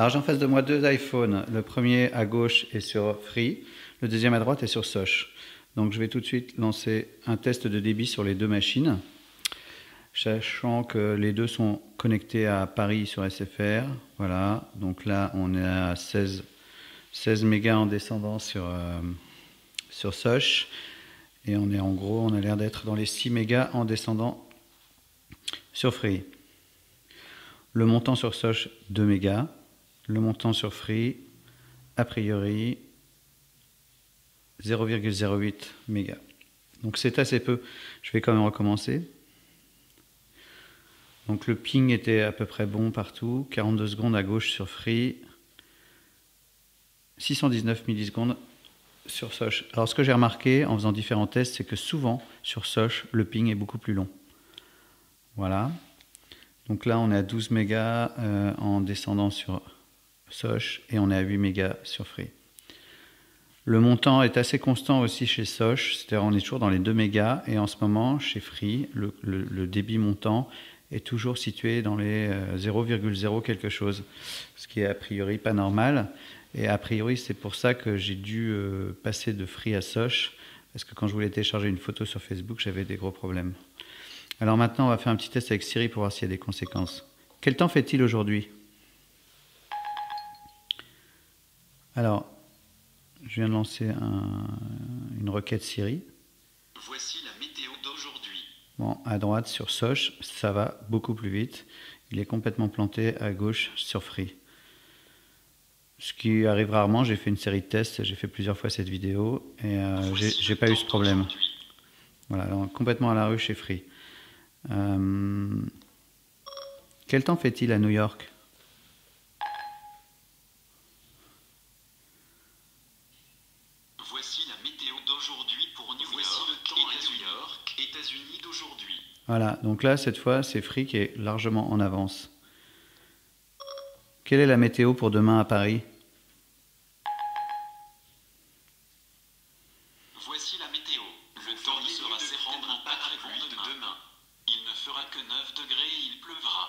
Alors j'ai en face de moi deux iPhones. Le premier à gauche est sur Free, le deuxième à droite est sur Soch. Donc je vais tout de suite lancer un test de débit sur les deux machines, sachant que les deux sont connectés à Paris sur SFR. Voilà, donc là on est à 16 mégas en descendant sur Soch. Et on est en gros, on a l'air d'être dans les 6 mégas en descendant sur Free. Le montant sur Soch, 2 mégas. Le montant sur Free, a priori, 0,08 mégas. Donc c'est assez peu. Je vais quand même recommencer. Donc le ping était à peu près bon partout. 42 secondes à gauche sur Free. 619 millisecondes sur Soch. Alors ce que j'ai remarqué en faisant différents tests, c'est que souvent sur Soch, le ping est beaucoup plus long. Voilà. Donc là on est à 12 mégas en descendant sur Soch et on est à 8 mégas sur Free. Le montant est assez constant aussi chez Soch, c'est-à-dire on est toujours dans les 2 mégas et en ce moment chez Free, le débit montant est toujours situé dans les 0,0 quelque chose, ce qui est a priori pas normal. Et a priori, c'est pour ça que j'ai dû passer de Free à Soch, parce que quand je voulais télécharger une photo sur Facebook, j'avais des gros problèmes. Alors maintenant, on va faire un petit test avec Siri pour voir s'il y a des conséquences. Quel temps fait-il aujourd'hui? Alors, je viens de lancer une requête Siri. Voici la météo d'aujourd'hui. Bon, à droite sur Soch, ça va beaucoup plus vite. Il est complètement planté à gauche sur Free. Ce qui arrive rarement, j'ai fait une série de tests, j'ai fait plusieurs fois cette vidéo et j'ai pas eu ce problème. Voilà, alors, complètement à la rue chez Free. Quel temps fait-il à New York? Voici la météo d'aujourd'hui pour New York. Voici le temps à New York, États-Unis d'aujourd'hui. Voilà, donc là, cette fois, c'est Free qui est largement en avance. Quelle est la météo pour demain à Paris? Voici la météo. Le temps sera certainement pas très bon demain. Il ne fera que 9 degrés et il pleuvra.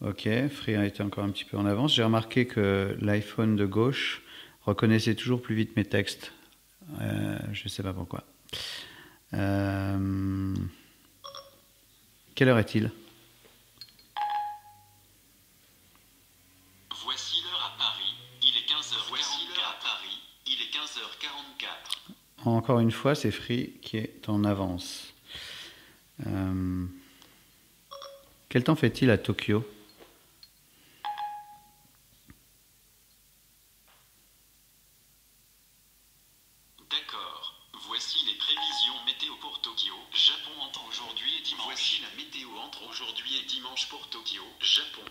Ok, Free a été encore un petit peu en avance. J'ai remarqué que l'iPhone de gauche reconnaissait toujours plus vite mes textes. Je ne sais pas pourquoi. Quelle heure est-il? Voici l'heure à Paris. Il est 15h44. Voici l'heure à Paris. Il est 15h44. Encore une fois, c'est Free qui est en avance. Quel temps fait-il à Tokyo? D'accord. Voici les prévisions météo pour Tokyo, Japon entre aujourd'hui et dimanche. Voici la météo entre aujourd'hui et dimanche pour Tokyo, Japon.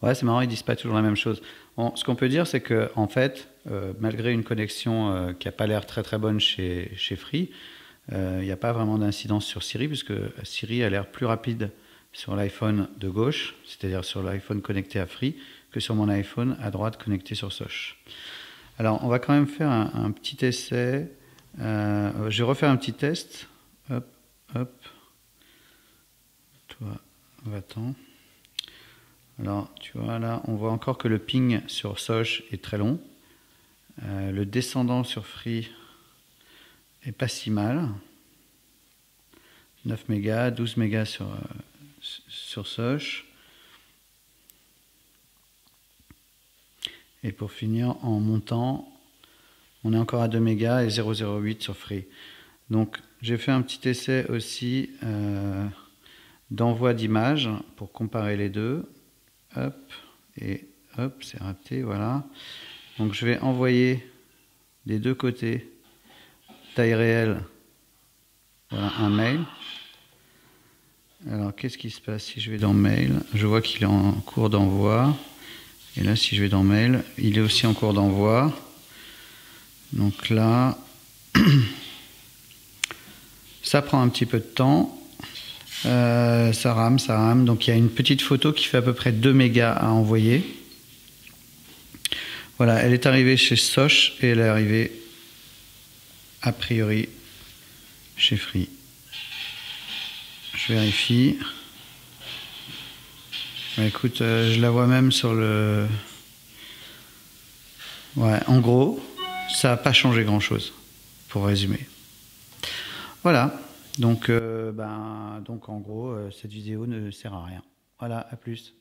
Ouais, c'est marrant, ils disent pas toujours la même chose. Ce qu'on peut dire, c'est que en fait, malgré une connexion qui n'a pas l'air très très bonne chez Free, il n'y a pas vraiment d'incidence sur Siri, puisque Siri a l'air plus rapide sur l'iPhone de gauche, c'est-à-dire sur l'iPhone connecté à Free, que sur mon iPhone à droite connecté sur Soch. Alors, on va quand même faire un petit essai. Je vais refaire un petit test. Hop, hop. Toi, va-t'en. Alors, tu vois, là, on voit encore que le ping sur Soch est très long. Le descendant sur Free est pas si mal. 9 mégas, 12 mégas sur Soch. Et pour finir, en montant, on est encore à 2 mégas et 0,08 sur Free. Donc, j'ai fait un petit essai aussi d'envoi d'images pour comparer les deux. Hop, et hop, c'est raté, voilà. Donc je vais envoyer des deux côtés, taille réelle, voilà, un mail. Alors qu'est-ce qui se passe si je vais dans mail? Je vois qu'il est en cours d'envoi. Et là, si je vais dans mail, il est aussi en cours d'envoi. Donc là, ça prend un petit peu de temps. Ça rame. Donc il y a une petite photo qui fait à peu près 2 mégas à envoyer. Voilà, elle est arrivée chez Soch et elle est arrivée a priori chez Free. Je vérifie. Bah, écoute, je la vois même sur le Ouais, en gros, ça n'a pas changé grand-chose, pour résumer. Voilà, donc en gros, cette vidéo ne sert à rien. Voilà, à plus.